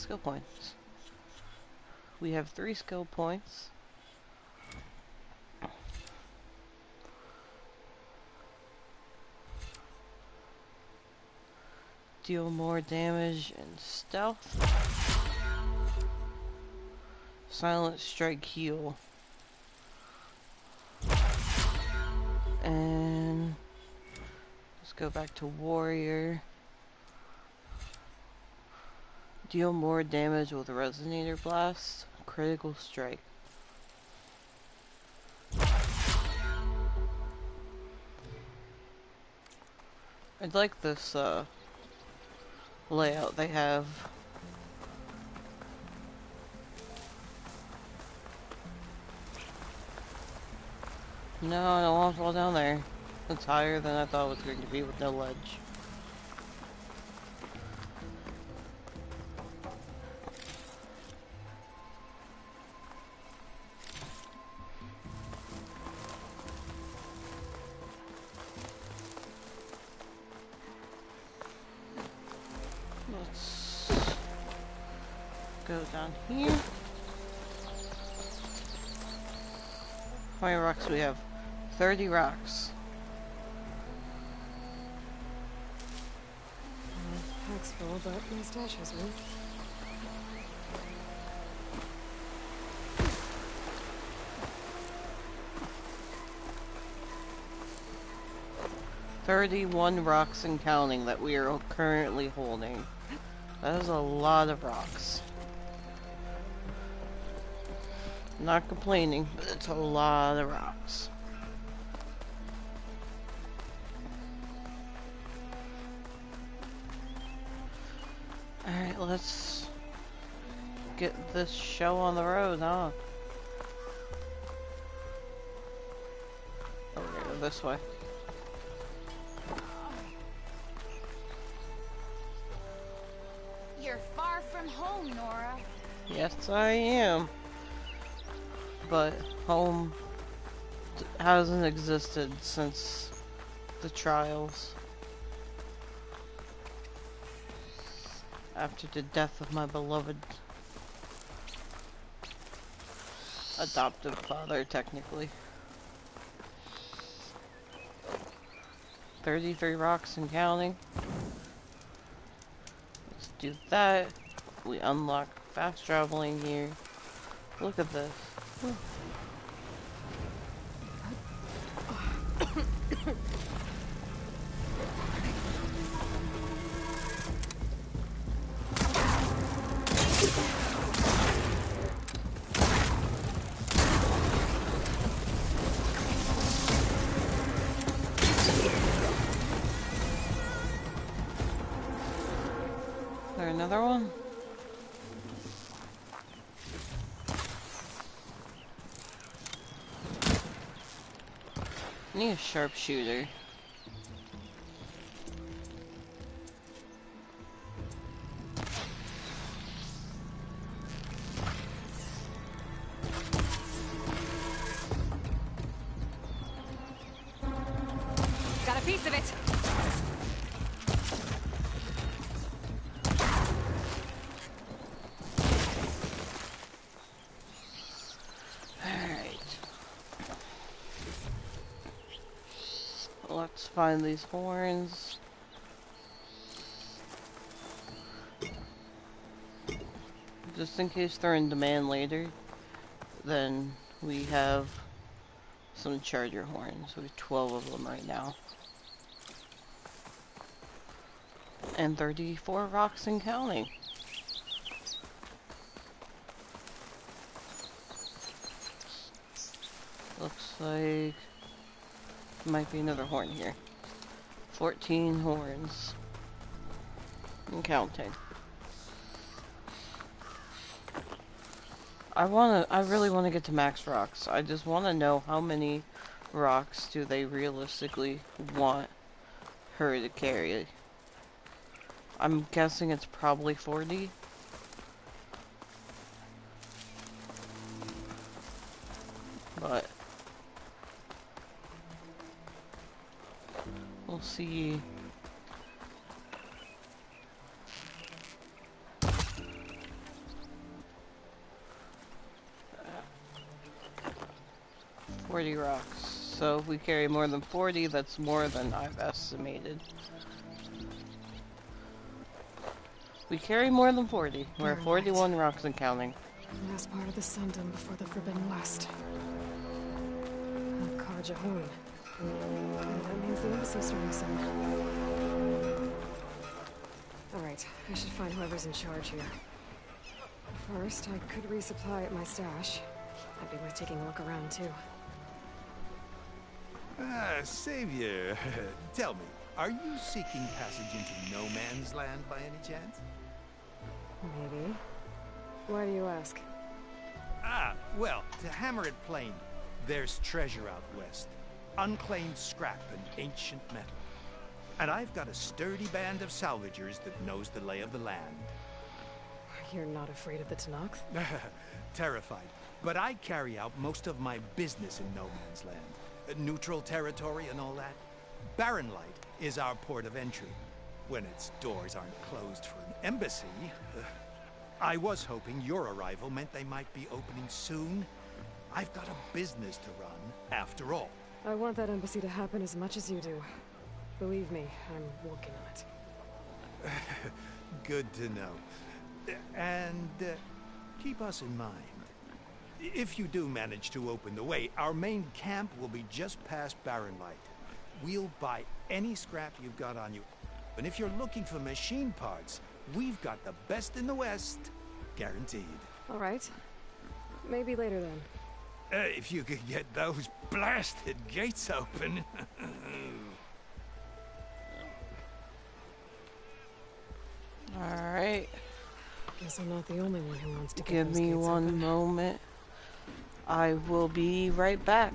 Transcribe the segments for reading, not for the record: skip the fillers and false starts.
skill points. We have 3 skill points. Deal more damage and stealth. Silent strike heal. And let's go back to warrior. Deal more damage with resonator blast. Critical strike. I like this layout they have. No, I don't want to fall down there. It's higher than I thought it was going to be with no ledge. Let's go down here. How many rocks do we have? 30 rocks. Pack's full, but my stash has room. "31 rocks and counting that we are currently holding. That is a lot of rocks. I'm not complaining, but it's a lot of rocks. Alright, let's get this show on the road, huh? Oh, we're gonna go this way. You're far from home, Nora. Yes, I am. But home hasn't existed since the trials. After the death of my beloved adoptive father, technically. 33 rocks and counting. Let's do that. We unlock fast traveling here. Look at this. Is there another one? I need a sharpshooter. Got a piece of it. Let's find these horns. Just in case they're in demand later, then we have some charger horns. We have 12 of them right now. And 34 rocks and counting. Looks like might be another horn here. 14 horns. And counting. I really wanna get to max rocks. I just wanna know how many rocks do they realistically want her to carry. I'm guessing it's probably 40. But we'll see. 40 rocks. So if we carry more than 40, that's more than I've estimated. We carry more than 40. We're at 41 rocks and counting. Last part of the Sundom before the Forbidden West. Al Jahun. That means the embassy's starting soon. Alright, I should find whoever's in charge here. First, I could resupply at my stash. That'd be worth taking a look around, too. Ah, Savior. Tell me, are you seeking passage into no man's land by any chance? Maybe. Why do you ask? Ah, well, to hammer it plain, there's treasure out west. Unclaimed scrap and ancient metal. And I've got a sturdy band of salvagers that knows the lay of the land. You're not afraid of the Tenakth? Terrified. But I carry out most of my business in no man's land. Neutral territory and all that. Barren Light is our port of entry. When its doors aren't closed for an embassy. I was hoping your arrival meant they might be opening soon. I've got a business to run, after all. I want that embassy to happen as much as you do. Believe me, I'm working on it. Good to know. And keep us in mind. If you do manage to open the way, our main camp will be just past Barren Light. We'll buy any scrap you've got on you. And if you're looking for machine parts, we've got the best in the West. Guaranteed. All right. Maybe later then. If you could get those blasted gates open. Alright. Guess I'm not the only one who wants to get Give those me gates one open. moment. I will be right back.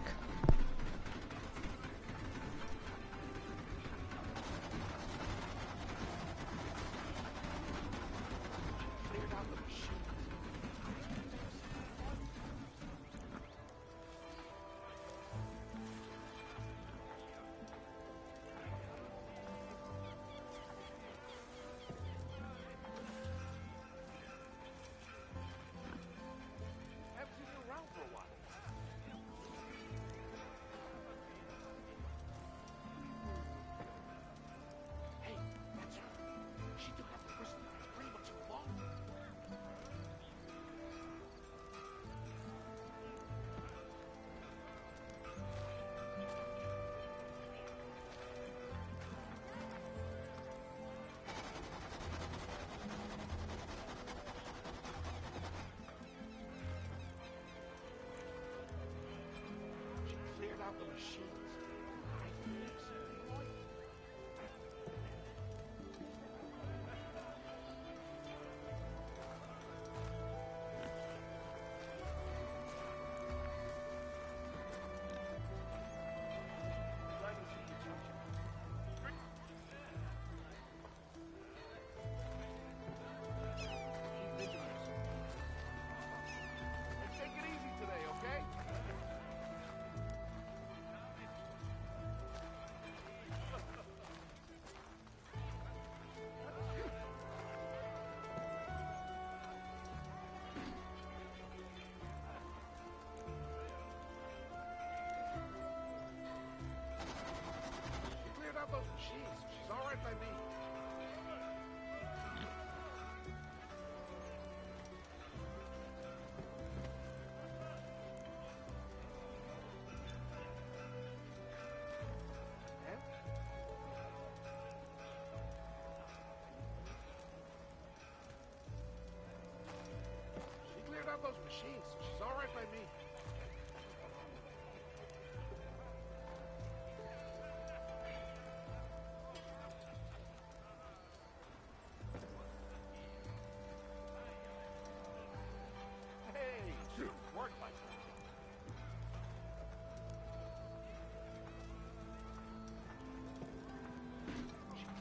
She's all right by me. She cleared out those machines. She's all right by me.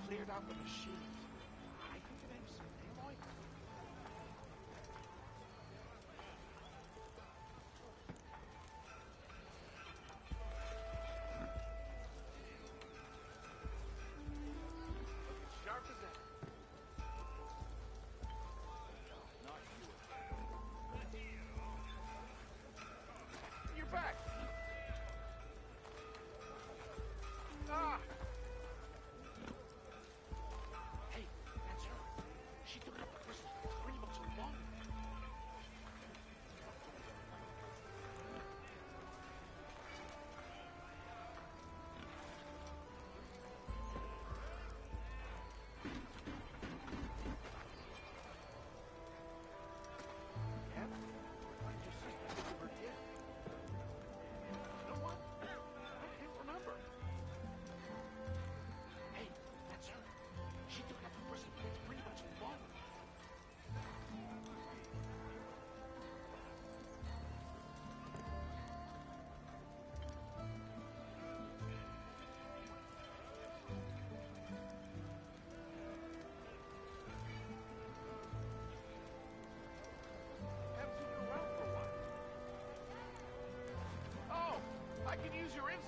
Cleared out the machines. I think the name's Aloy. Sharp as that. Not you. You're back.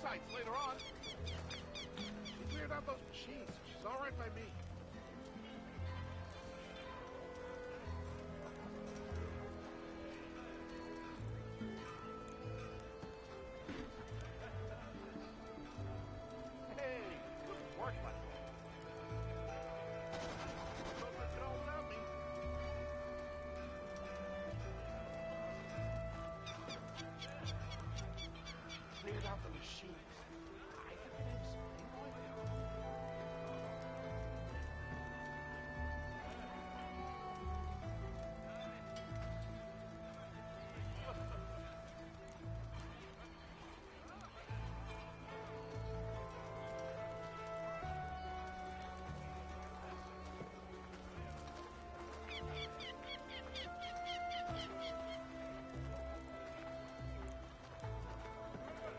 sites later on. She cleared out those machines. She's all right by me. Hey, good work, my boy. Don't let it all without me. Cleared out the machines. I think the name's Playboy.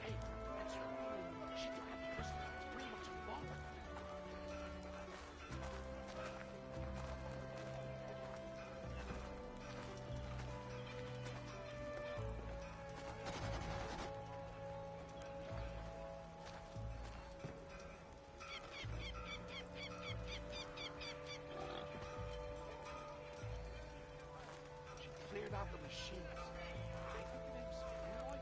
Hey, that's her. She took out the person that was pretty much involved. She cleared out the machines. I think the name's Playboy.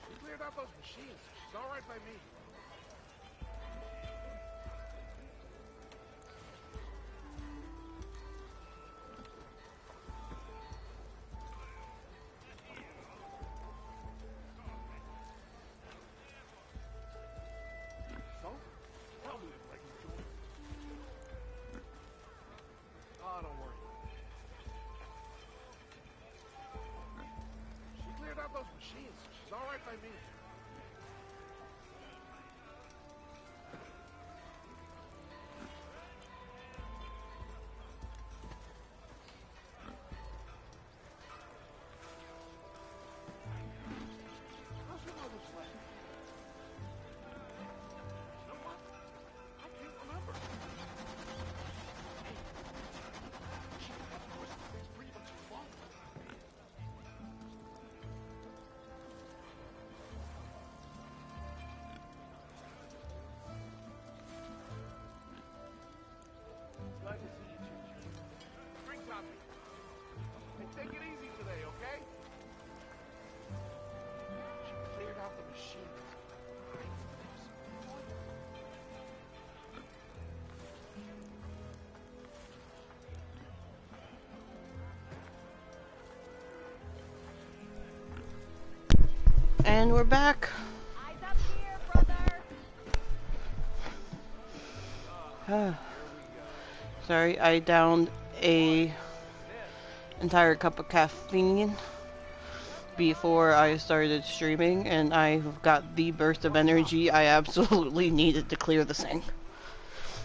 She cleared out those machines. She's all right by me. So, tell me what I can do. Oh, don't worry. She cleared out those machines. She's all right by me. How's your mother's leg? You know what? I can't remember. Hey, she got that person that's pretty much involved. Glad to see you, Ginger. Drink something. And take it easy today, okay? She cleared out the machines. I think the name's Playboy. And we're back. Eyes up here, brother. Sorry, I downed a entire cup of caffeine before I started streaming, and I got the burst of energy I absolutely needed to clear the sink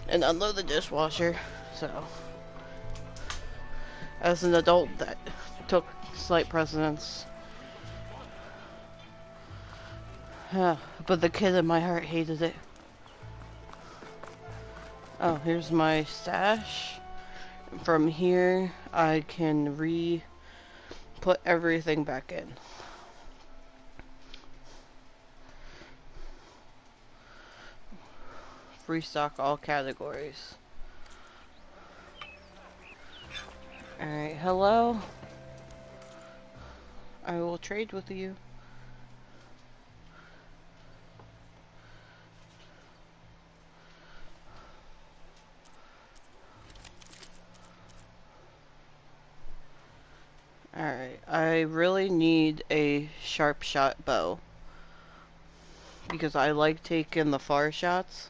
and unload the dishwasher. So, as an adult, that took slight precedence. But the kid in my heart hated it. Oh, here's my stash. From here, I can put everything back in. Restock all categories. Alright, hello. I will trade with you. Alright, I really need a sharp shot bow. Because I like taking the far shots.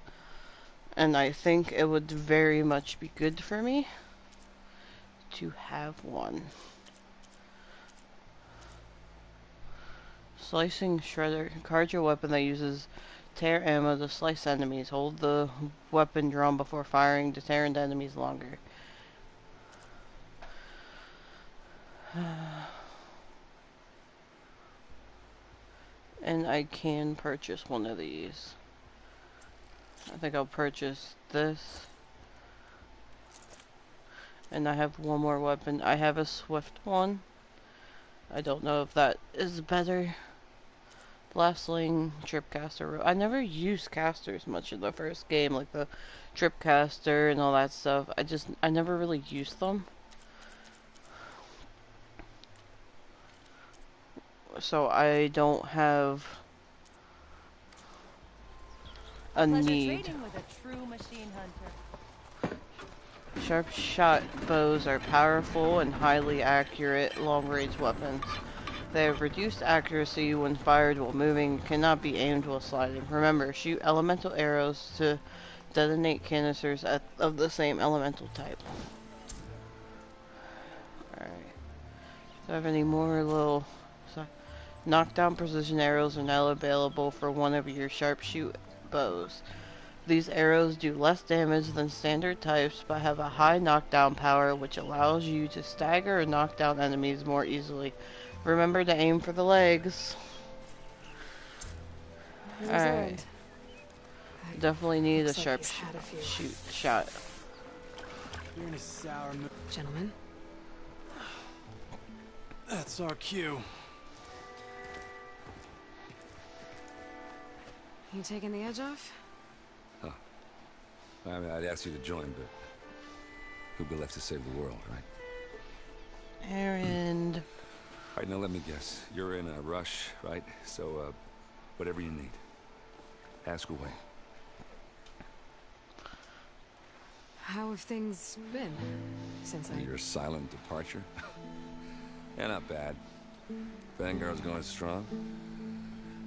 And I think it would very much be good for me to have one. Slicing shredder. Card your weapon that uses tear ammo to slice enemies. Hold the weapon drawn before firing to tear into enemies longer. And I can purchase one of these. I think I'll purchase this. And I have one more weapon. I have a swift one. I don't know if that is better. Blast sling, trip caster. I never used casters much in the first game, like the trip caster and all that stuff. I never really used them. So I don't have a Pleasure need. trading with a true machine hunter. Sharp shot bows are powerful and highly accurate long-range weapons. They have reduced accuracy when fired while moving, cannot be aimed while sliding. Remember, shoot elemental arrows to detonate canisters of the same elemental type. Alright. Do I have any more little... Knockdown precision arrows are now available for one of your sharpshoot bows. These arrows do less damage than standard types, but have a high knockdown power, which allows you to stagger or knock down enemies more easily. Remember to aim for the legs. Alright. Definitely need a sharp shoot shot. You're in a sour mood. Gentlemen, That's our cue. you taking the edge off? I mean, I'd ask you to join, but who'd be left to save the world, right? Errand. All right, now let me guess. You're in a rush, right? So, whatever you need. Ask away. How have things been since I... Your silent departure? Yeah, not bad. Vanguard's going strong.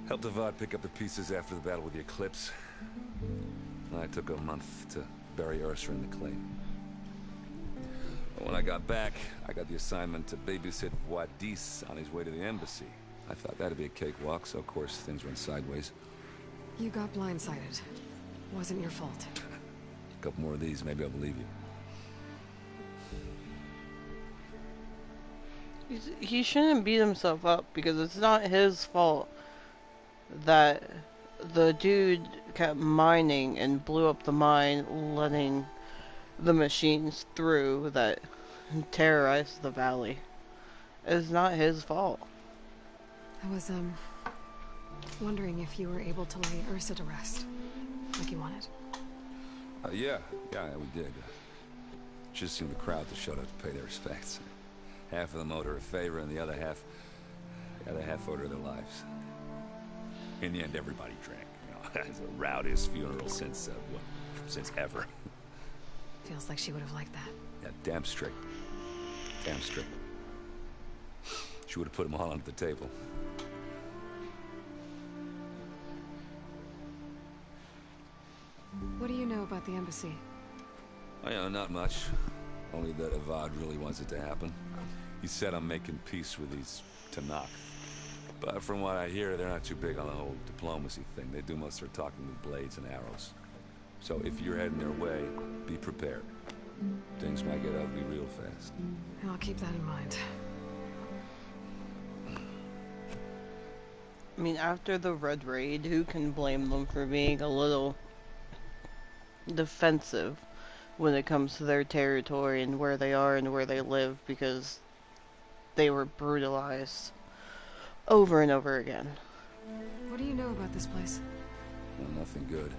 Helped Avad pick up the pieces after the battle with the Eclipse. I took a month to bury Ursa in the clay. But when I got back, I got the assignment to babysit Wadis on his way to the embassy. I thought that'd be a cakewalk, so of course things went sideways. You got blindsided. Wasn't your fault. A couple more of these, maybe I'll believe you. He shouldn't beat himself up because it's not his fault that the dude kept mining and blew up the mine, letting the machines through that terrorized the valley. It's not his fault. I was, wondering if you were able to lay Ursa to rest, like you wanted. Yeah, we did. Just seemed the crowd to showed up to pay their respects. Half of them owed her a favor, and the other half owed her their lives. In the end, everybody drank. You know, it's the rowdiest funeral since ever. Feels like she would have liked that. Yeah, damn straight. Damn straight. She would have put them all onto the table. What do you know about the embassy? Oh, yeah, not much. Only that Avad really wants it to happen. He said I'm making peace with these Tanakh. But from what I hear, they're not too big on the whole diplomacy thing. They do most of their talking with blades and arrows. So if you're heading their way, be prepared. Things might get ugly real fast. I'll keep that in mind. I mean, after the Red Raid, who can blame them for being a little defensive when it comes to their territory and where they are and where they live, because they were brutalized over and over again. What do you know about this place? Well, nothing good.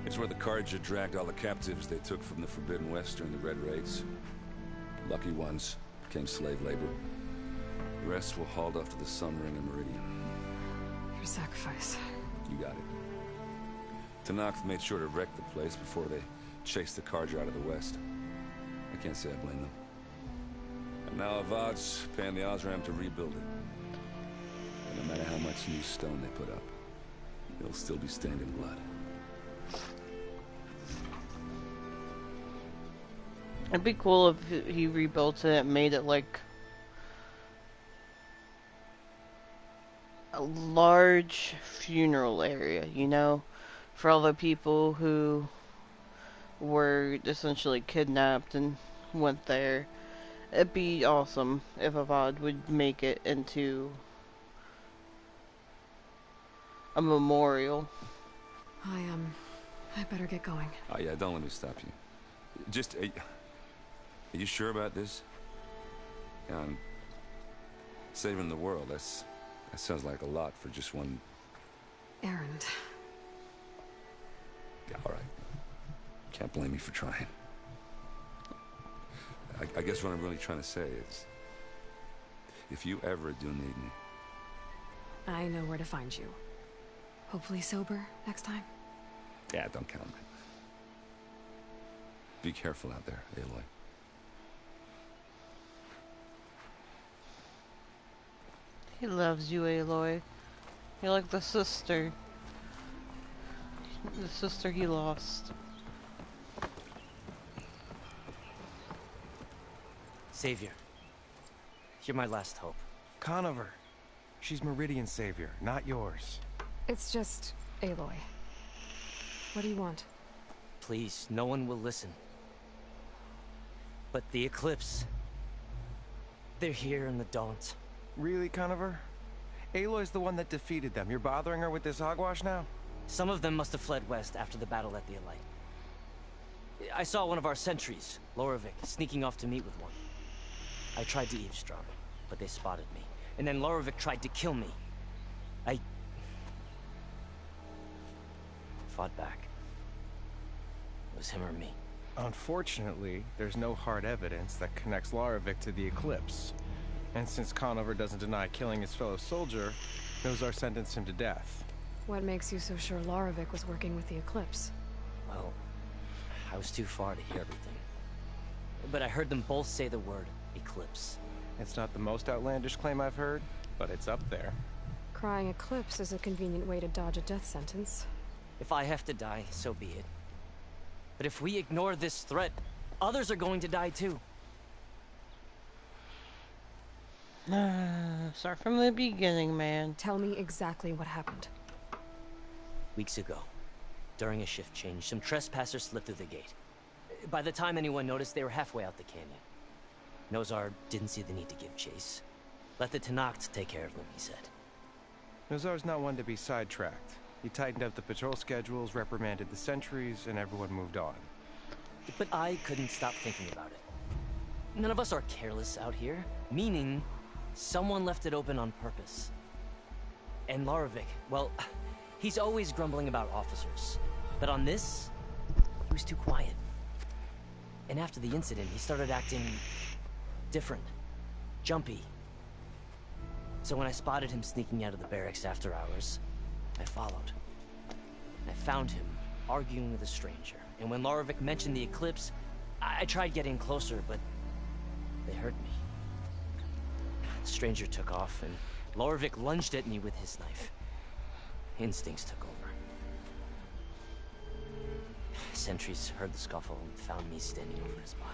It's where the Carja dragged all the captives they took from the Forbidden West during the Red Raids. Lucky ones became slave labor. The rest were hauled off to the Sun Ring and Meridian. Your sacrifice. You got it. Tanakh made sure to wreck the place before they chased the Carja out of the West. I can't say I blame them. And now Avad's paying the Osram to rebuild it. And no matter how much new stone they put up, it'll still be stained in blood. It'd be cool if he rebuilt it and made it like a large funeral area, you know, for all the people who were essentially kidnapped and went there. It'd be awesome if Avad would make it into a memorial. I better get going. Oh yeah, don't let me stop you. Just, are you sure about this? Yeah, I'm saving the world. That sounds like a lot for just one... Errand. Yeah, all right. Can't blame me for trying. I guess what I'm really trying to say is, if you ever do need me... I know where to find you. Hopefully sober next time. Yeah, don't count on it. Be careful out there, Aloy. He loves you, Aloy. You're like the sister. The sister he lost. Savior, you're my last hope. Conover. She's Meridian's savior, not yours. It's just Aloy. What do you want? Please, no one will listen. But the Eclipse... they're here in the Daunt. Really, Conover? Aloy's the one that defeated them. You're bothering her with this hogwash now? Some of them must have fled west after the battle at the Elite. I saw one of our sentries, Loravik, sneaking off to meet with one. I tried to eavesdrop, but they spotted me. And then Loravik tried to kill me. I... fought back. It was him or me. Unfortunately, there's no hard evidence that connects Loravik to the Eclipse. And since Conover doesn't deny killing his fellow soldier, Nozar sentenced him to death. What makes you so sure Loravik was working with the Eclipse? Well, I was too far to hear everything. But I heard them both say the word Eclipse. It's not the most outlandish claim I've heard, but it's up there. Crying Eclipse is a convenient way to dodge a death sentence. If I have to die, so be it. But if we ignore this threat, others are going to die too. Start from the beginning, man. Tell me exactly what happened. Weeks ago, during a shift change, some trespassers slipped through the gate. By the time anyone noticed, they were halfway out the canyon. Nozar didn't see the need to give chase. Let the Tenakth take care of them, he said. Nozar's not one to be sidetracked. He tightened up the patrol schedules, reprimanded the sentries, and everyone moved on. But I couldn't stop thinking about it. None of us are careless out here, meaning someone left it open on purpose. And Loravik, well, he's always grumbling about officers. But on this, he was too quiet. And after the incident, he started acting different, jumpy. So when I spotted him sneaking out of the barracks after hours, I followed. I found him arguing with a stranger. And when Loravik mentioned the Eclipse, I tried getting closer, but they heard me. The stranger took off, and Loravik lunged at me with his knife. Instincts took over. Sentries heard the scuffle and found me standing over his body.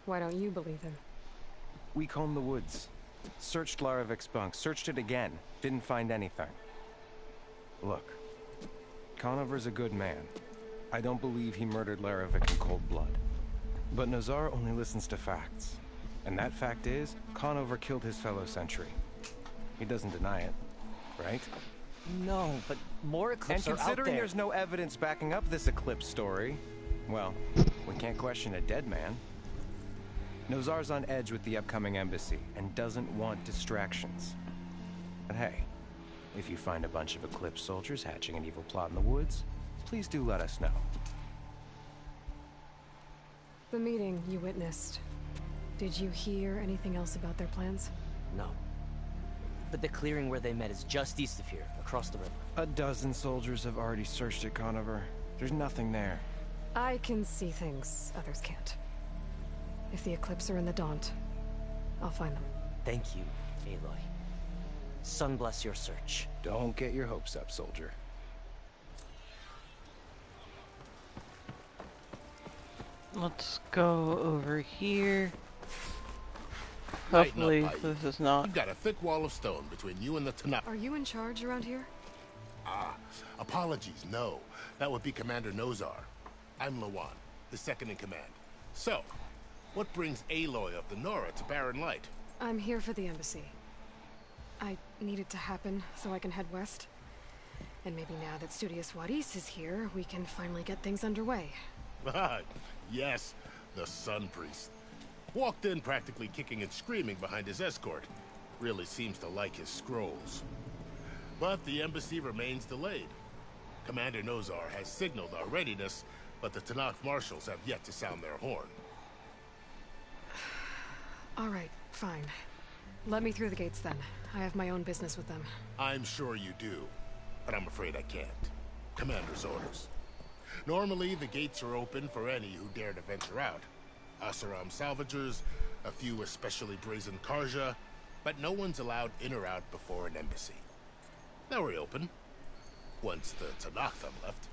Why don't you believe him? We combed the woods. Searched Laravik's bunk. Searched it again. Didn't find anything. Look. Conover's a good man. I don't believe he murdered Laravik in cold blood. But Nozar only listens to facts. And that fact is, Conover killed his fellow sentry. He doesn't deny it, right? No, but more Eclipse are out there. And considering there's no evidence backing up this Eclipse story, well, we can't question a dead man. Nozar's on edge with the upcoming embassy and doesn't want distractions. But hey, if you find a bunch of Eclipse soldiers hatching an evil plot in the woods, please do let us know. The meeting you witnessed. Did you hear anything else about their plans? No. But the clearing where they met is just east of here, across the river. A dozen soldiers have already searched it, Conover. There's nothing there. I can see things others can't. If the Eclipse are in the Daunt, I'll find them. Thank you, Aloy. Sun bless your search. Don't get your hopes up, soldier. Let's go over here. Lighten up, Hopefully Ivy. this is not... You've got a thick wall of stone between you and the Tenakth. Are you in charge around here? Apologies, no. That would be Commander Nozar. I'm Lawan, the second in command. So, what brings Aloy of the Nora to Barren Light? I'm here for the embassy. I need it to happen so I can head west. And maybe now that Studious Wadis is here, we can finally get things underway. Yes, the Sun Priest. Walked in practically kicking and screaming behind his escort. Really seems to like his scrolls. But the embassy remains delayed. Commander Nozar has signaled our readiness, but the Tenakth marshals have yet to sound their horn. All right, fine. Let me through the gates then. I have my own business with them. I'm sure you do, but I'm afraid I can't. Commander's orders. Normally, the gates are open for any who dare to venture out. Asaram salvagers, a few especially brazen Karja, but no one's allowed in or out before an embassy. Now we're open, once the Tenakth have left.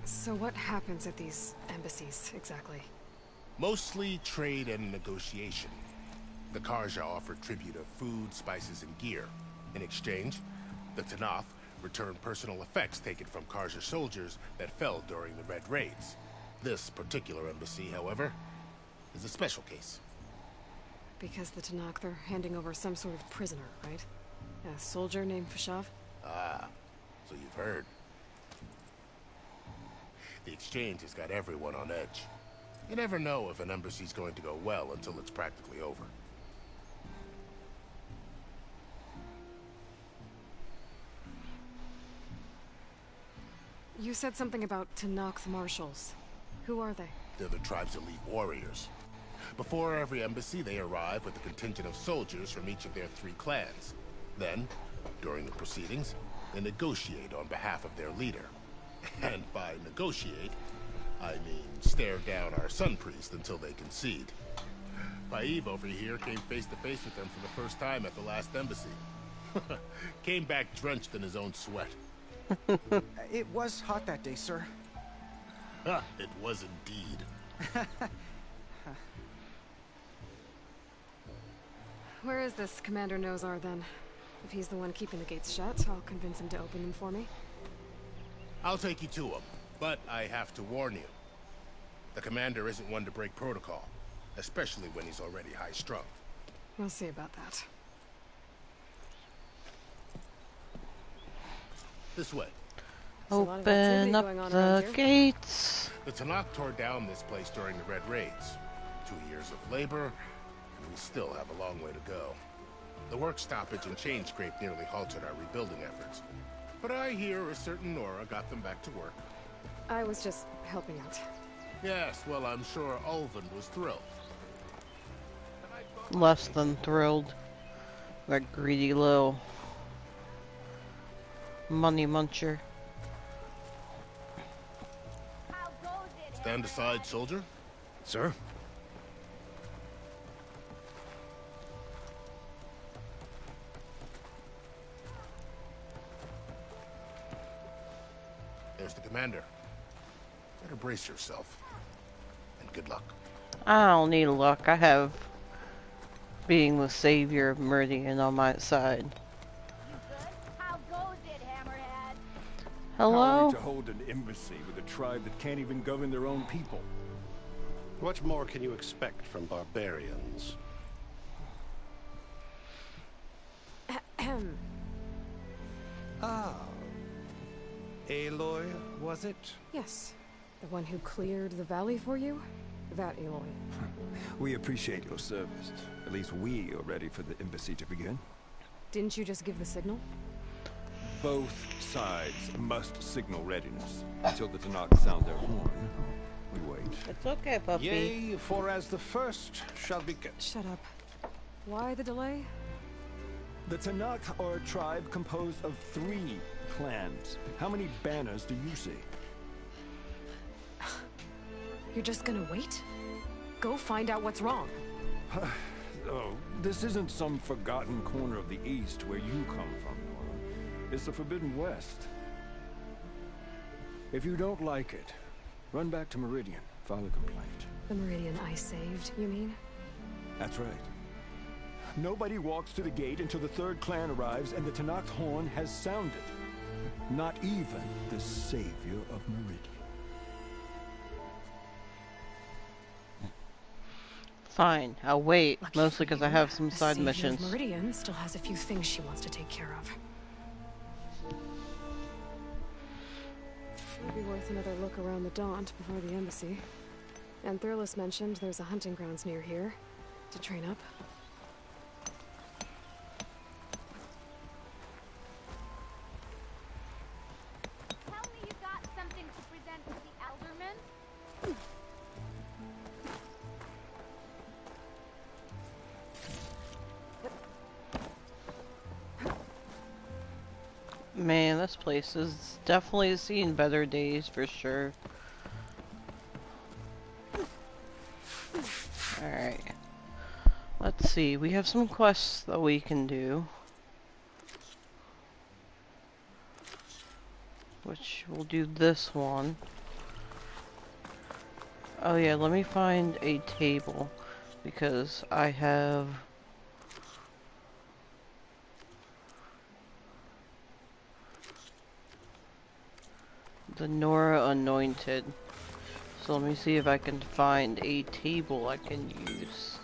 So what happens at these embassies, exactly? Mostly trade and negotiation. The Karja offer tribute of food, spices, and gear. In exchange, the Tenakth return personal effects taken from Karja soldiers that fell during the Red Raids. This particular embassy, however, is a special case. Because the Tenakth are handing over some sort of prisoner, right? A soldier named Fashav? Ah, so you've heard. The exchange has got everyone on edge. You never know if an embassy's going to go well until it's practically over. You said something about Tenakth marshals. Who are they? They're the tribe's elite warriors. Before every embassy, they arrive with a contingent of soldiers from each of their 3 clans. Then, during the proceedings, they negotiate on behalf of their leader. And by negotiate, I mean stare down our Sun Priest until they concede. Paiv over here came face to face with them for the first time at the last embassy. Came back drenched in his own sweat. It was hot that day, sir. It was indeed. Where is this Commander Nozar, then? If he's the one keeping the gates shut, I'll convince him to open them for me. I'll take you to him, but I have to warn you. The commander isn't one to break protocol, especially when he's already high-strung. We'll see about that. This way. Open up the gates. The Tenakth tore down this place during the Red Raids. 2 years of labor, and we still have a long way to go. The work stoppage and chain scrape nearly halted our rebuilding efforts. But I hear a certain Nora got them back to work. I was just helping out. Yes, well, I'm sure Ulvin was thrilled. Less than thrilled. That greedy little money muncher. Stand aside, soldier. Sir? There's the commander. Better brace yourself. And good luck. I don't need luck. I have being the savior of Meridian on my side. How goes it, Hammerhead? How are Hello? we to hold an embassy with a tribe that can't even govern their own people? What more can you expect from barbarians? Ah. Aloy, was it? Yes. The one who cleared the valley for you? That Aloy. We appreciate your service. At least we are ready for the embassy to begin. Didn't you just give the signal? Both sides must signal readiness. Until the Tenakth sound their horn, we wait. It's okay, puppy. Yea, for as the first shall be kept. Shut up. Why the delay? The Tenakth are a tribe composed of 3 clans. How many banners do you see? You're just gonna wait? Go find out what's wrong. Oh, this isn't some forgotten corner of the East where you come from, Nora. It's the Forbidden West. If you don't like it, run back to Meridian, file a complaint. The Meridian I saved, you mean? That's right. Nobody walks to the gate until the third clan arrives and the Tenakth horn has sounded. Not even the savior of Meridian. Fine, I'll wait. Lucky Mostly for because I you, have some the side savior of missions. Meridian still has a few things she wants to take care of. Might be worth another look around the Daunt before the embassy. And Thurlis mentioned there's a hunting grounds near here to train up. Tell me you got something to present to the Elderman? Man, this place has definitely seen better days for sure. Alright. Let's see, we have some quests that we can do. Which we'll do this one. Oh yeah, let me find a table. Because I have... the Nora Anointed. So let me see if I can find a table I can use.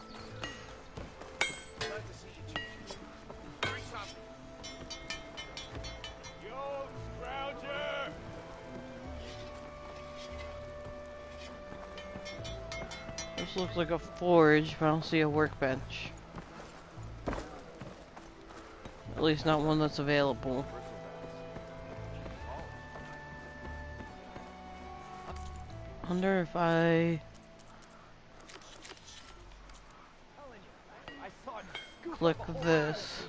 This looks like a forge, but I don't see a workbench. At least not one that's available. Wonder if I click this.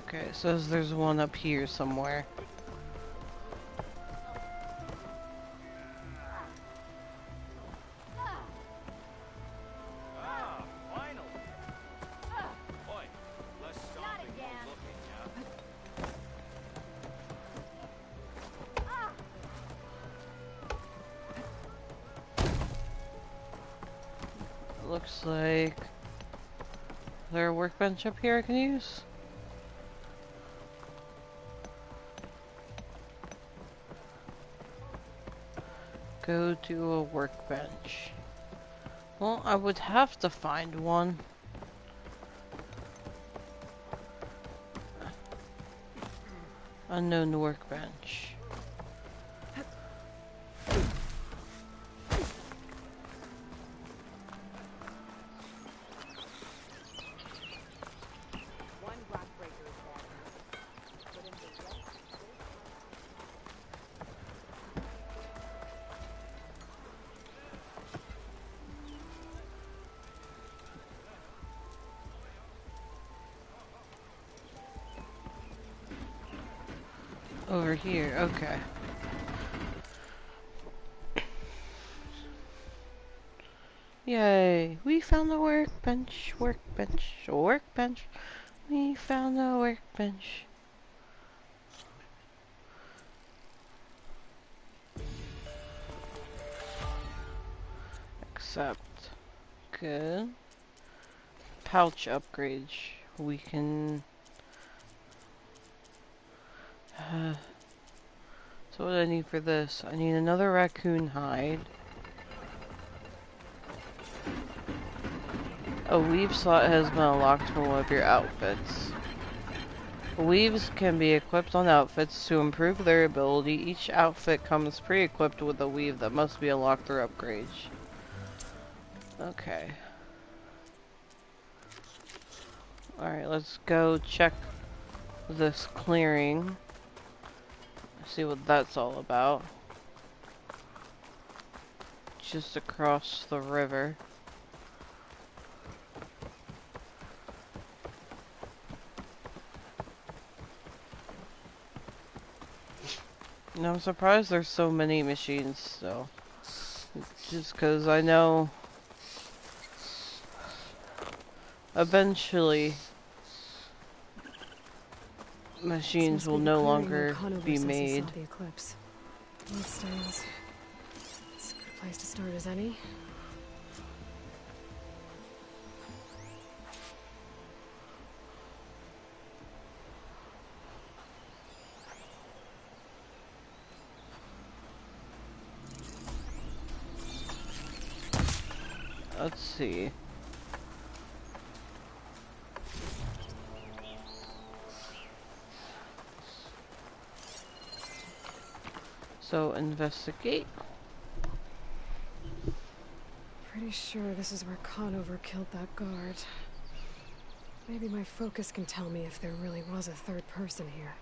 Okay, it says there's one up here somewhere. Looks like... Is there a workbench up here I can use? Go to a workbench. Well, I would have to find one. Unknown workbench. Over here, okay. Yay, we found the workbench, workbench. We found the workbench. Accept. Good. Pouch upgrades. We can... so what do I need for this? I need another raccoon hide. A weave slot has been unlocked for one of your outfits. Weaves can be equipped on outfits to improve their ability. Each outfit comes pre-equipped with a weave that must be unlocked through upgrades. Okay. Alright, let's go check this clearing. See what that's all about. Just across the river. And I'm surprised there's so many machines still. Just because I know eventually machines will no longer be made. The eclipse. It's a good place to start as any. let's see. So, investigate. Pretty sure this is where Conover killed that guard. Maybe my focus can tell me if there really was a third person here.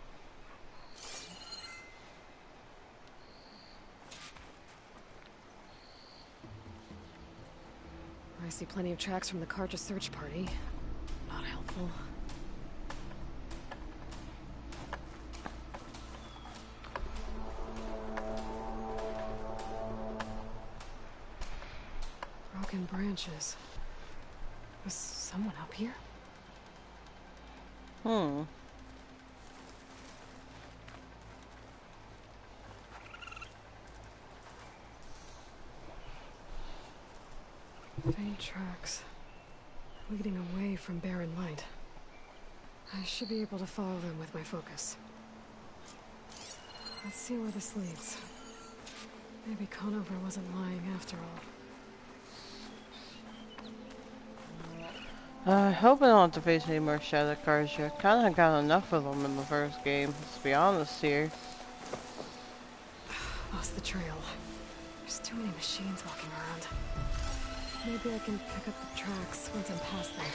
I see plenty of tracks from the Carja search party. Not helpful. Broken branches. Was someone up here? Faint tracks, leading away from Barren Light. I should be able to follow them with my focus. Let's see where this leads. Maybe Conover wasn't lying after all. I hope I don't have to face any more Shadow Carja. Kinda got enough of them in the first game, let's be honest here. Lost the trail. There's too many machines walking around. Maybe I can pick up the tracks once I'm past them.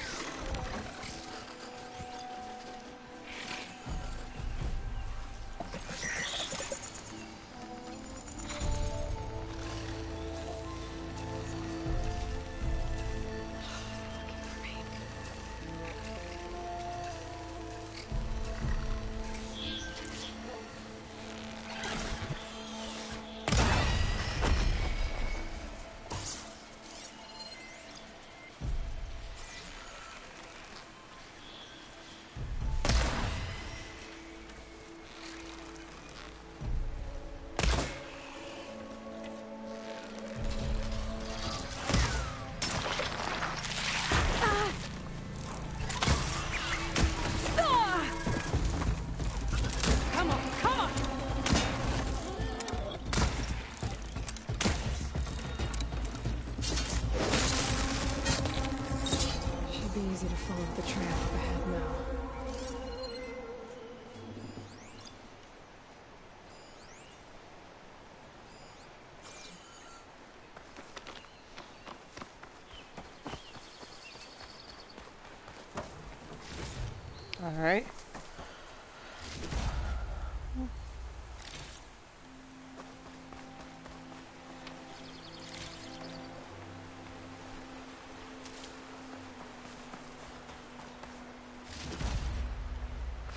Easy to follow the trail up ahead now. All right.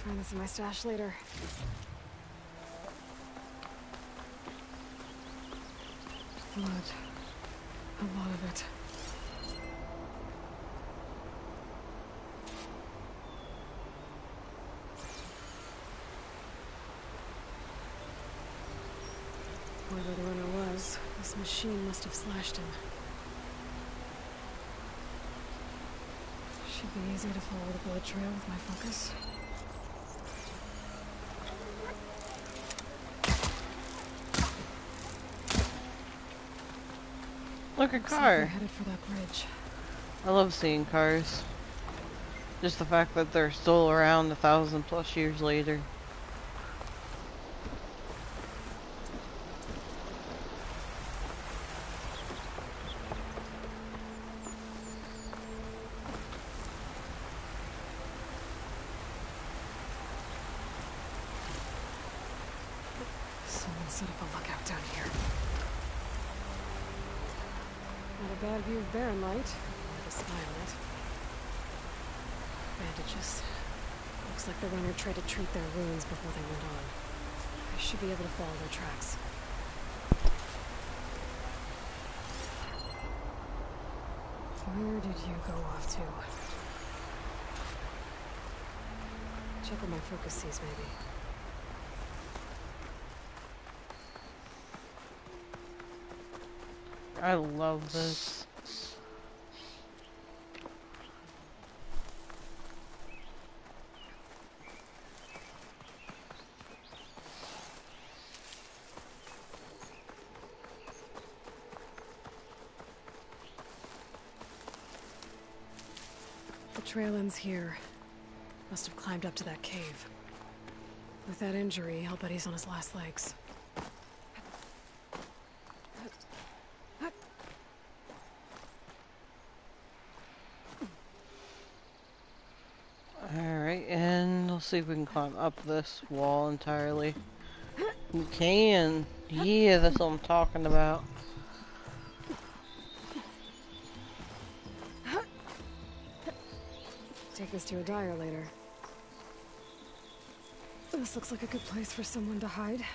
Find this in my stash later. Blood. A lot of it. Whoever the runner was, this machine must have slashed him. Should be easy to follow the blood trail with my focus. Look, a car. Headed for that bridge. I love seeing cars. Just the fact that they're still around 1,000+ years later. Someone set up a lookout down here. Not a bad view of Barren Light, with a spy on it. Bandages. Looks like the runner tried to treat their wounds before they went on. I should be able to follow their tracks. Where did you go off to? Check what my focus sees, maybe. I love this. trail ends here. Must have climbed up to that cave. With that injury, I'll bet he's on his last legs. Alright, and let's see if we can climb up this wall entirely. We can. Yeah, that's what I'm talking about. Take this to a dyer later. This looks like a good place for someone to hide.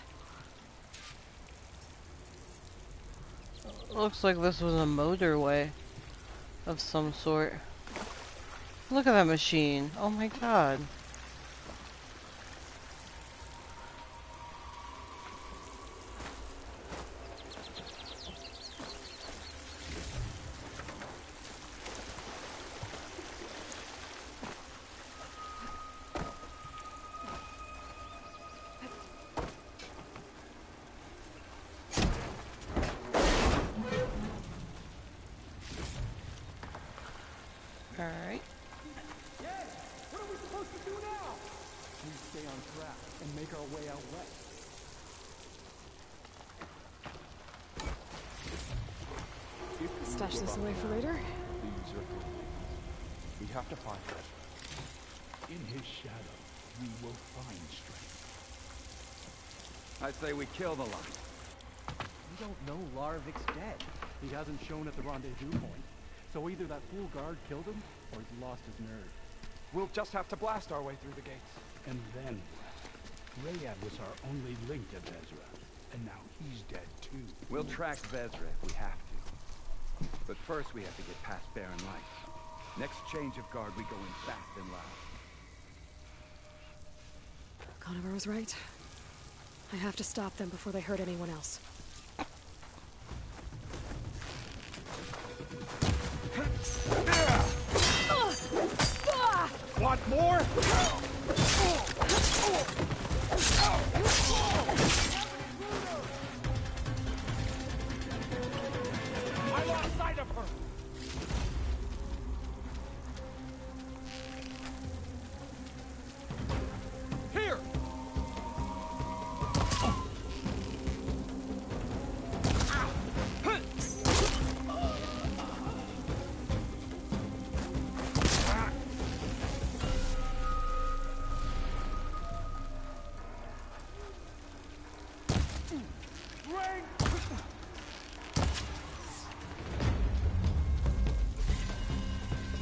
Looks like this was a motorway of some sort. Look at that machine. Oh my god. Alright. What are we supposed to do now? We stay on track and make our way out west. Stash this away for later? These are good. We have to find her. In his shadow, you will find strength. I say we kill the lot. We don't know Larovic's dead. He hasn't shown at the rendezvous point. So either that fool guard killed him, or he's lost his nerve. We'll just have to blast our way through the gates. And then Rayad was our only link to Vezra, and now he's dead too. We'll track Vezra if we have to. But first we have to get past Barren Light. Next change of guard, we go in fast and loud. Conover was right. I have to stop them before they hurt anyone else. Want more? I lost sight of her. Here.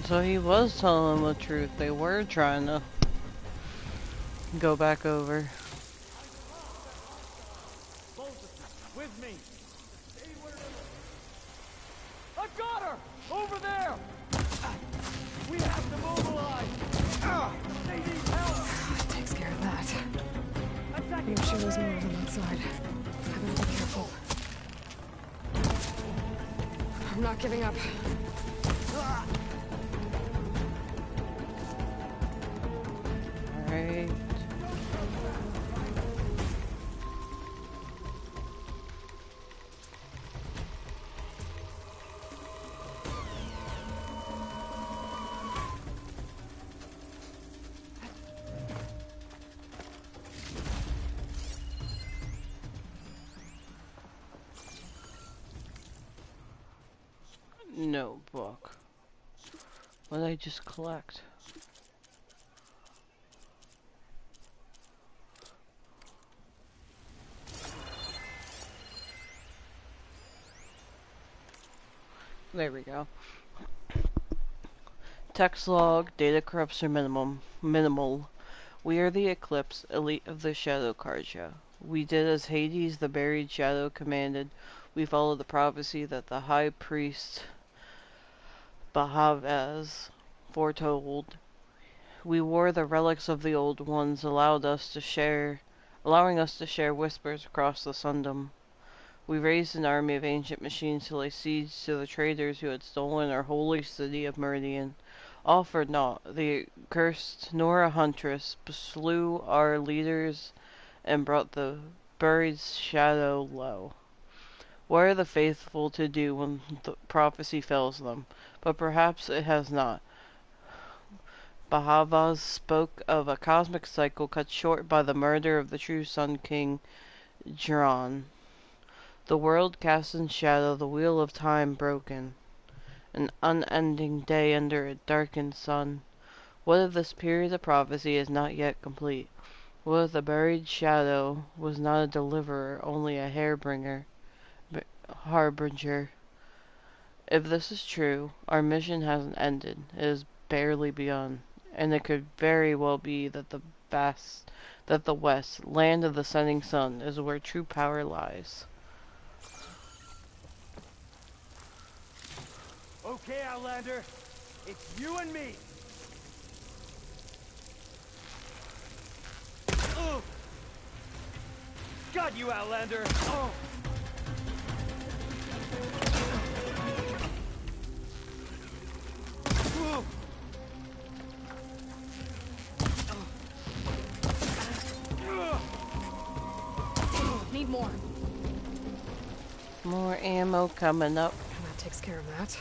So he was telling them the truth. They were trying to go back over. With me. I've got her! Over there! We have to mobilize! They need help! Takes care of that. I'm sure there's more of them outside. I better be careful. I'm not giving up. Alright. Notebook. What did I just collect? There we go. Text log, data corrupts are minimal. We are the Eclipse, elite of the Shadow Carja. We did as Hades, the buried Shadow, commanded. We followed the prophecy that the High Priest Bahavaz foretold. We wore the relics of the Old Ones, allowing us to share whispers across the Sundom. We raised an army of ancient machines to lay siege to the traitors who had stolen our holy city of Meridian. All for naught. The cursed Nora Huntress slew our leaders and brought the buried shadow low. What are the faithful to do when the prophecy fails them? But perhaps it has not. Bahavas spoke of a cosmic cycle cut short by the murder of the true Sun King Jiran. The world cast in shadow, the wheel of time broken. An unending day under a darkened sun. What if this period of prophecy is not yet complete? What if the buried shadow was not a deliverer, only a harbinger? If this is true, our mission hasn't ended. It is barely begun. And it could very well be that the West, land of the setting sun, is where true power lies. Okay, Outlander. It's you and me. Got you, Outlander. Need more. More ammo coming up. That takes care of that.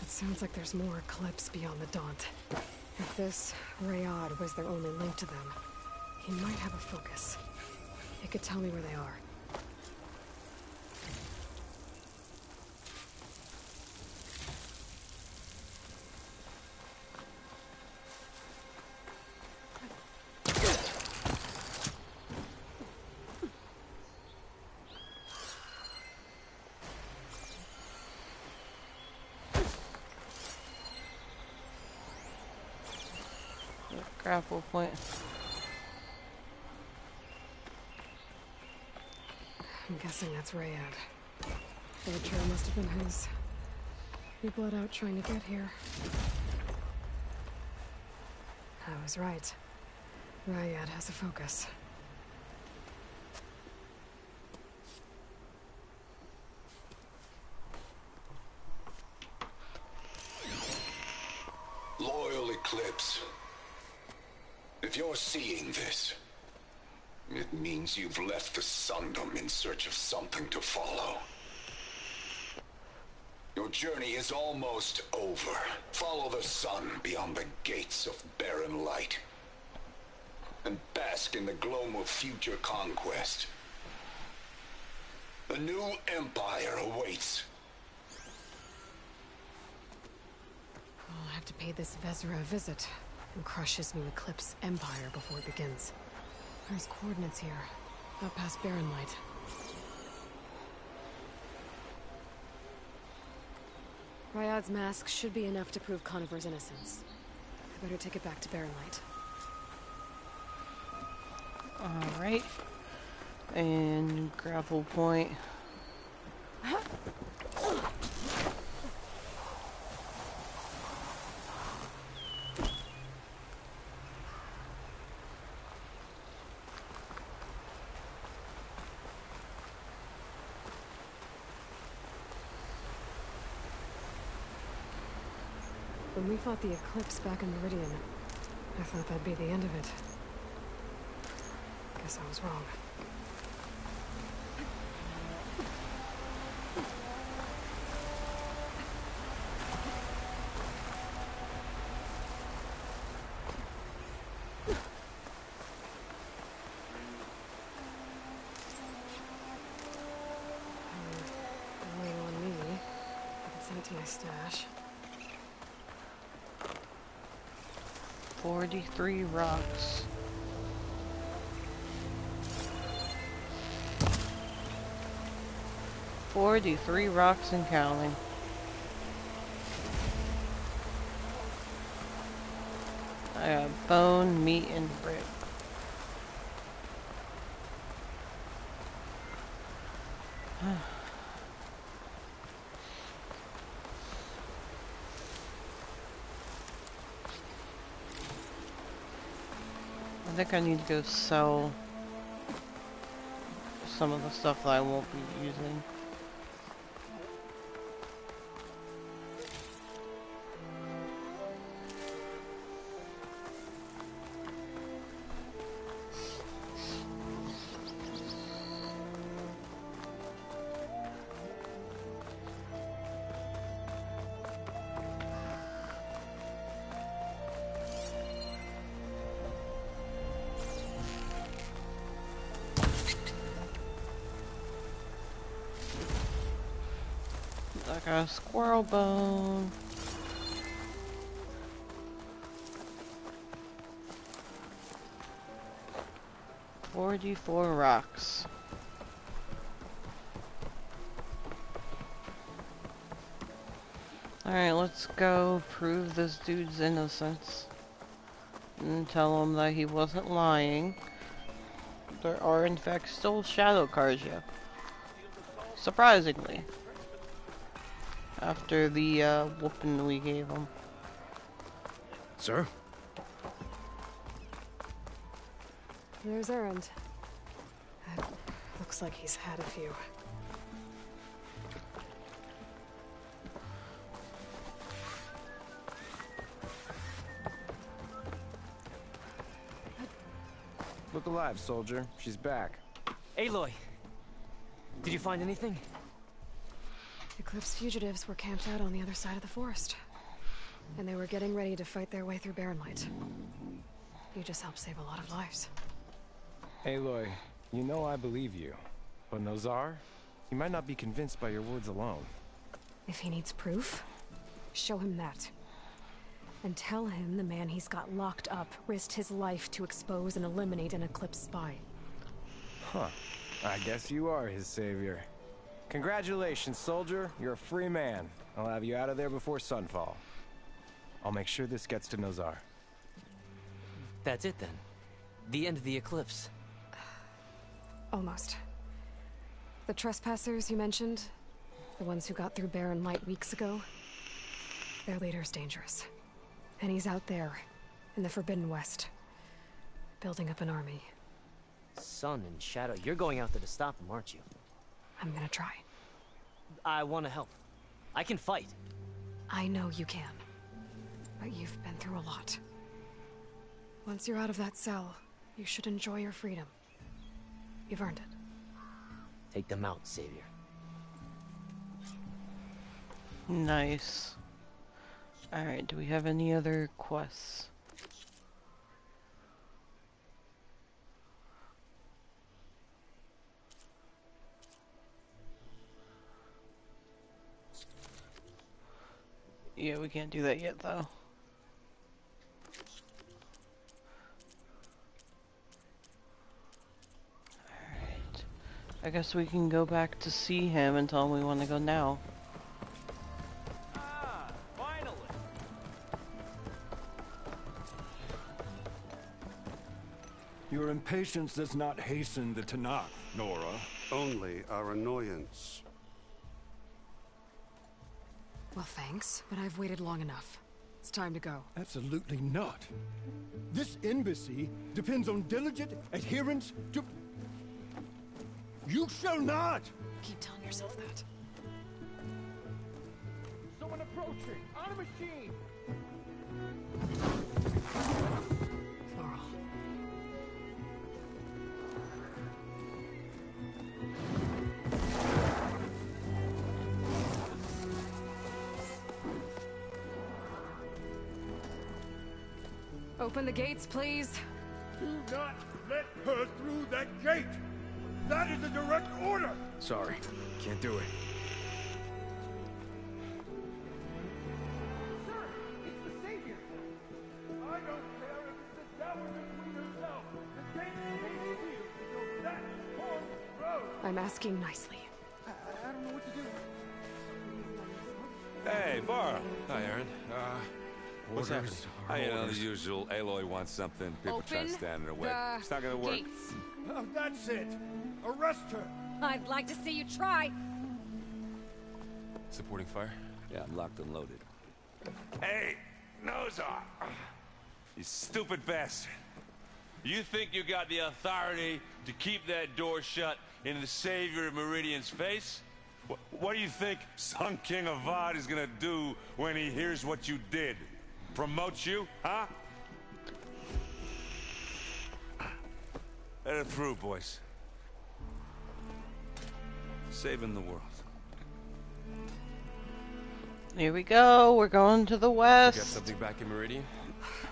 It sounds like there's more Eclipse beyond the Daunt. If this Rayad was their only link to them, he might have a focus. It could tell me where they are. Grapple point. I'm guessing that's Rayad. Their trail must have been his. He bled out trying to get here. I was right. Rayad has a focus. Loyal Eclipse. If you're seeing this, it means you've left the Sundom in search of something to follow. Your journey is almost over. Follow the sun beyond the gates of barren light, and bask in the gloam of future conquest. A new empire awaits. I'll have to pay this Vezra a visit and crush his new Eclipse empire before it begins. There's coordinates here, out past Barren Light. Rayad's mask should be enough to prove Conover's innocence. I better take it back to Barren Light. Alright. And grapple point. When we fought the Eclipse back in Meridian, I thought that'd be the end of it. Guess I was wrong. Waiting on me. I can send it to my stash. 43 rocks. $43 rocks and counting. I got bone, meat, and brick. I think I need to go sell some of the stuff that I won't be using. I got a squirrel bone. $44 rocks. Alright, let's go prove this dude's innocence. And tell him that he wasn't lying. There are in fact still shadow Carja. Surprisingly. After the whooping we gave him. Sir? There's Erend. Looks like he's had a few. Look alive, soldier. She's back. Aloy! Did you find anything? Eclipse fugitives were camped out on the other side of the forest. And they were getting ready to fight their way through Barren Light. You just helped save a lot of lives. Aloy, you know I believe you. But Nozar? He might not be convinced by your words alone. If he needs proof, show him that. And tell him the man he's got locked up risked his life to expose and eliminate an Eclipse spy. Huh. I guess you are his savior. Congratulations, soldier. You're a free man. I'll have you out of there before sunfall. I'll make sure this gets to Nozar. That's it then. The end of the Eclipse. Almost. The trespassers you mentioned, the ones who got through Barren Light weeks ago, their leader's dangerous. And he's out there, in the Forbidden West, building up an army. Sun and Shadow, you're going out there to stop him, aren't you? I'm gonna try. I want to help. I can fight. I know you can. But you've been through a lot. Once you're out of that cell, you should enjoy your freedom. You've earned it. Take them out, Savior. Nice. Alright, do we have any other quests? Yeah, we can't do that yet, though. Alright. I guess we can go back to see him and tell him we want to go now. Ah, finally! Your impatience does not hasten the Tanakh, Nora. Only our annoyance. Well, thanks, but I've waited long enough. It's time to go. Absolutely not. This embassy depends on diligent adherence to... You shall not! Keep telling yourself that. Someone approaching! On a machine! Laurel. Open the gates, please. Do not let her through that gate! That is a direct order! Sorry. Can't do it. Sir, it's the Savior! I don't care if it's the Dowager Queen herself! The gate is sealed until that whole road! I'm asking nicely. I don't know what to do. Hey, Varl. Hi, Aaron. What's happening? You know, the usual. Aloy wants something. People try to stand in her way. It's not gonna work. Gates. Oh, that's it! Arrest her! I'd like to see you try. Supporting fire? Yeah, I'm locked and loaded. Hey, Nozar! You stupid bastard. You think you got the authority to keep that door shut in the Savior of Meridian's face? What do you think Sun King Avad is gonna do when he hears what you did? Promote you, huh? Let her through, boys. Saving the world. Here we go. We're going to the You west. got something back in Meridian?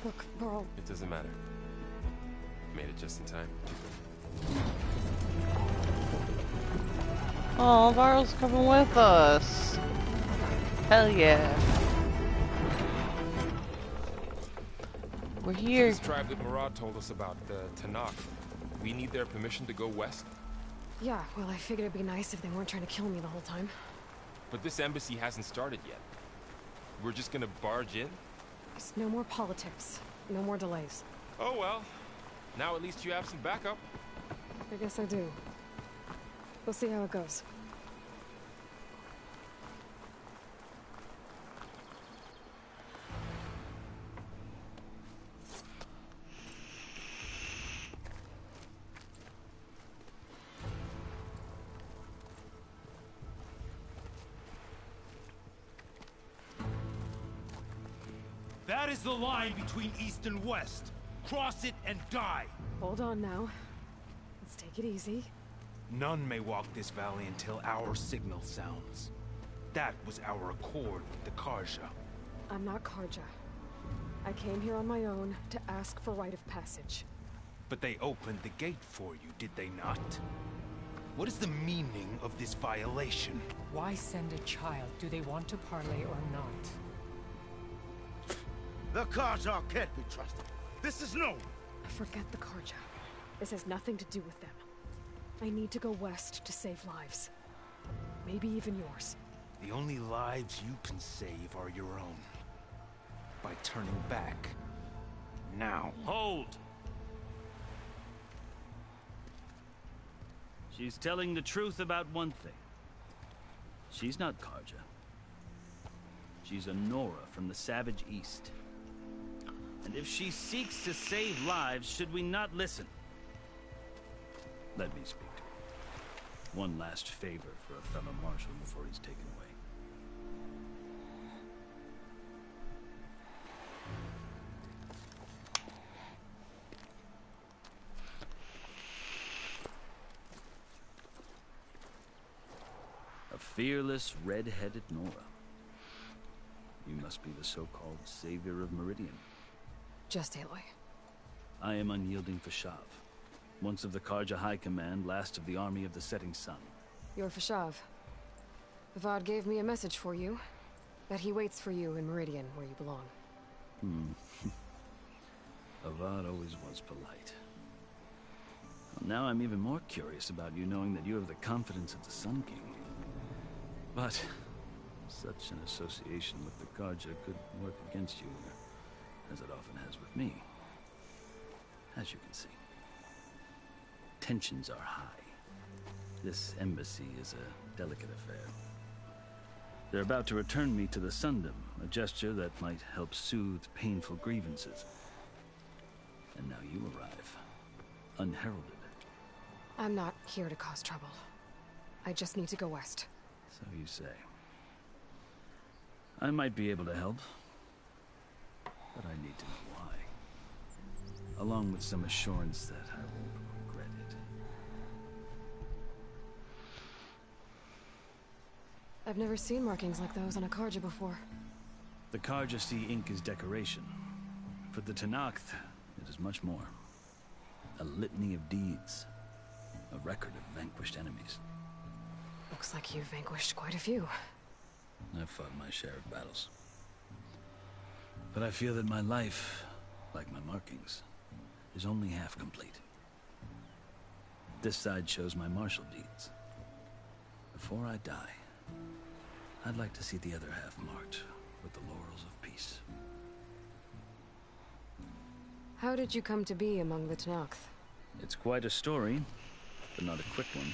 Look, Laurel. It doesn't matter. Made it just in time. Oh, Varl's coming with us. Hell yeah. We're here. This tribe that Murad told us about, the Tanakh. We need their permission to go west? Yeah, well, I figured it'd be nice if they weren't trying to kill me the whole time. But this embassy hasn't started yet. We're just gonna barge in? Just no more politics. No more delays. Oh well. Now at least you have some backup. I guess I do. We'll see how it goes. That is the line between East and West. Cross it and die. Hold on now. Let's take it easy. None may walk this valley until our signal sounds. That was our accord with the Karja. I'm not Karja. I came here on my own to ask for rite of passage. But they opened the gate for you, did they not? What is the meaning of this violation? Why send a child? Do they want to parley or not? The Karja can't be trusted. This is known. Forget the Karja. This has nothing to do with them. I need to go west to save lives. Maybe even yours. The only lives you can save are your own. By turning back. Now. Hold! She's telling the truth about one thing. She's not Karja. She's a Nora from the Savage East. And if she seeks to save lives, should we not listen? Let me speak to her. One last favor for a fellow marshal before he's taken away. A fearless, red-headed Nora. You must be the so-called savior of Meridian. Just Aloy. I am unyielding Fashav. Once of the Karja High Command, last of the army of the Setting Sun. You're Fashav. Avad gave me a message for you. That he waits for you in Meridian, where you belong. Avad always was polite. Well, now I'm even more curious about you knowing that you have the confidence of the Sun King. But such an association with the Karja could work against you, as it often has with me. As you can see. Tensions are high. This embassy is a delicate affair. They're about to return me to the Sundom, a gesture that might help soothe painful grievances. And now you arrive, unheralded. I'm not here to cause trouble. I just need to go west. So you say. I might be able to help, but I need to know why. Along with some assurance that I won't regret it. I've never seen markings like those on a Karja before. The Karja see ink as decoration. For the Tanakh, it is much more. A litany of deeds. A record of vanquished enemies. Looks like you've vanquished quite a few. I've fought my share of battles. But I feel that my life, like my markings, is only half complete. This side shows my martial deeds. Before I die, I'd like to see the other half marked with the laurels of peace. How did you come to be among the Tanakh? It's quite a story, but not a quick one.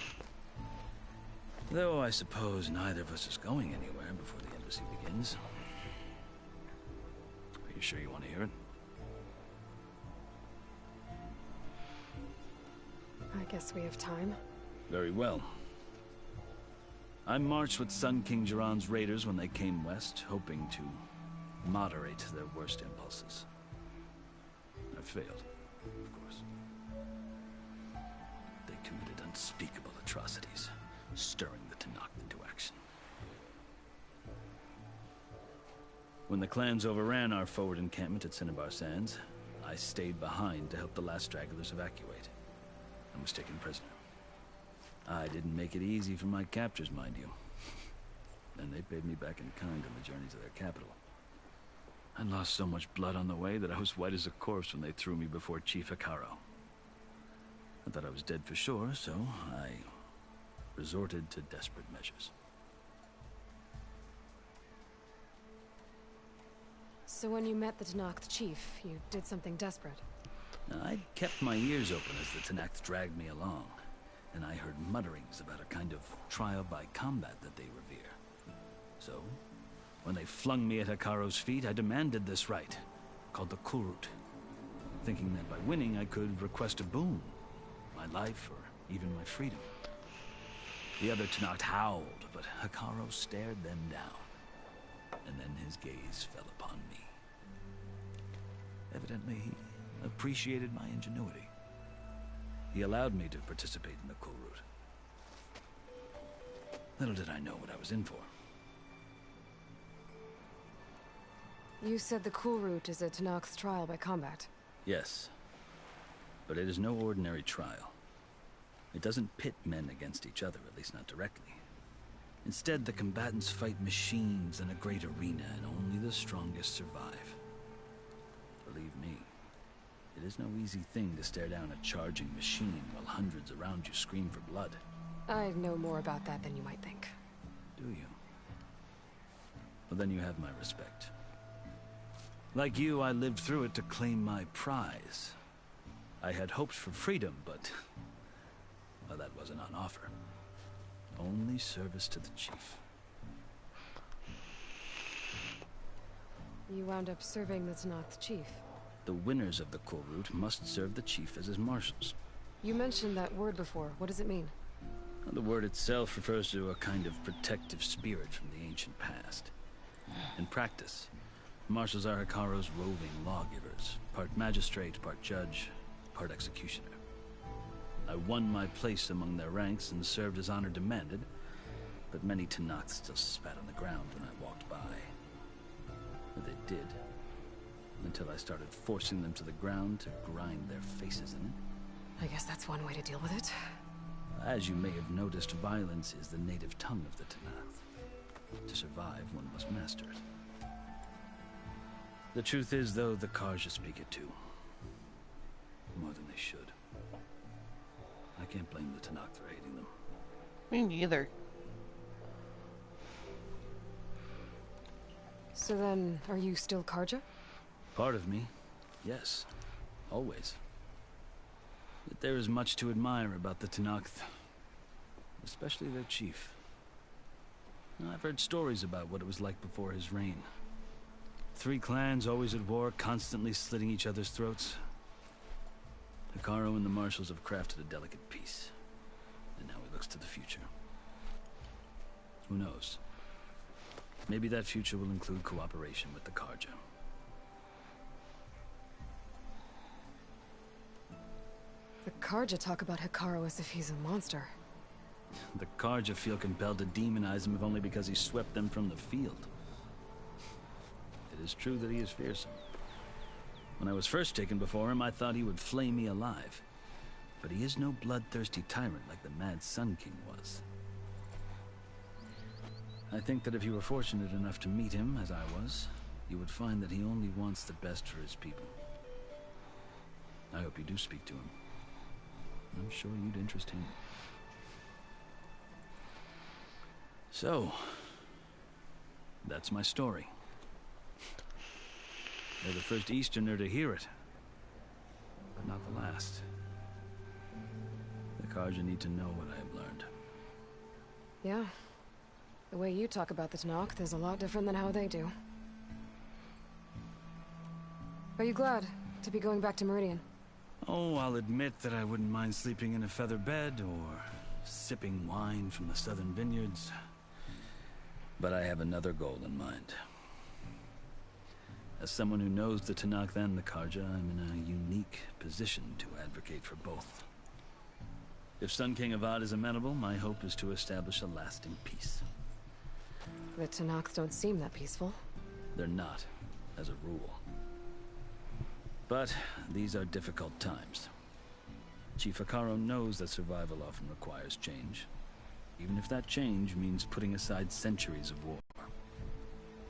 Though I suppose neither of us is going anywhere before the embassy begins. Are you sure you want to hear it? I guess we have time. Very well. I marched with Sun King Jiran's raiders when they came west, hoping to moderate their worst impulses. I failed, of course. They committed unspeakable atrocities, stirring the Tanakh into action. When the clans overran our forward encampment at Cinnabar Sands, I stayed behind to help the last stragglers evacuate, and was taken prisoner. I didn't make it easy for my captors, mind you. and they paid me back in kind on the journey to their capital. I lost so much blood on the way that I was white as a corpse when they threw me before Chief Hekarro. I thought I was dead for sure, so I resorted to desperate measures. So when you met the Tenakth chief, you did something desperate? I kept my ears open as the Tenakth dragged me along, and I heard mutterings about a kind of trial by combat that they revere. So, when they flung me at Hekarro's feet, I demanded this right, called the Kulrut, thinking that by winning I could request a boon, my life or even my freedom. The other Tenakth howled, but Hekarro stared them down, and then his gaze fell upon me. Evidently, he appreciated my ingenuity. He allowed me to participate in the Kulrut. Little did I know what I was in for. You said the Kulrut is a Tenakth's trial by combat. Yes, but it is no ordinary trial. It doesn't pit men against each other, at least not directly. Instead, the combatants fight machines in a great arena, and only the strongest survive. Believe me, it is no easy thing to stare down a charging machine while hundreds around you scream for blood. I know more about that than you might think. Do you? Well, then you have my respect. Like you, I lived through it to claim my prize. I had hoped for freedom, but... well, that wasn't on offer. Only service to the chief. You wound up serving the Tenakth chief. The winners of the Kulrut must serve the chief as his marshals. You mentioned that word before. What does it mean? The word itself refers to a kind of protective spirit from the ancient past. In practice, marshals are Hekarro's roving lawgivers, part magistrate, part judge, part executioner. I won my place among their ranks and served as honor demanded, but many Tenakth still spat on the ground when I walked by. But they did, until I started forcing them to the ground to grind their faces in it. I guess that's one way to deal with it. As you may have noticed, violence is the native tongue of the Tenakth. To survive, one must master it. The truth is, though, the Carja speak it too. More than they should. I can't blame the Tenakth for hating them. Me neither. So then, are you still Carja? Part of me, yes. Always. Yet there is much to admire about the Tenakth. Especially their chief. I've heard stories about what it was like before his reign. 3 clans always at war, constantly slitting each other's throats. Hekarro and the marshals have crafted a delicate peace. And now he looks to the future. Who knows? Maybe that future will include cooperation with the Carja. The Carja talk about Hekarro as if he's a monster. The Carja feel compelled to demonize him if only because he swept them from the field. It is true that he is fearsome. When I was first taken before him, I thought he would flay me alive. But he is no bloodthirsty tyrant like the Mad Sun King was. I think that if you were fortunate enough to meet him, as I was, you would find that he only wants the best for his people. I hope you do speak to him. I'm sure you'd interest him. So, that's my story. You're the first Easterner to hear it, but not the last. The Carja need to know what I have learned. Yeah. The way you talk about the Tenakth is a lot different than how they do. Are you glad to be going back to Meridian? Oh, I'll admit that I wouldn't mind sleeping in a feather bed or sipping wine from the southern vineyards. But I have another goal in mind. As someone who knows the Tenakth and the Carja, I'm in a unique position to advocate for both. If Sun King Avad is amenable, my hope is to establish a lasting peace. The Tenakth don't seem that peaceful. They're not, as a rule. But these are difficult times. Chief Hekarro knows that survival often requires change. Even if that change means putting aside centuries of war.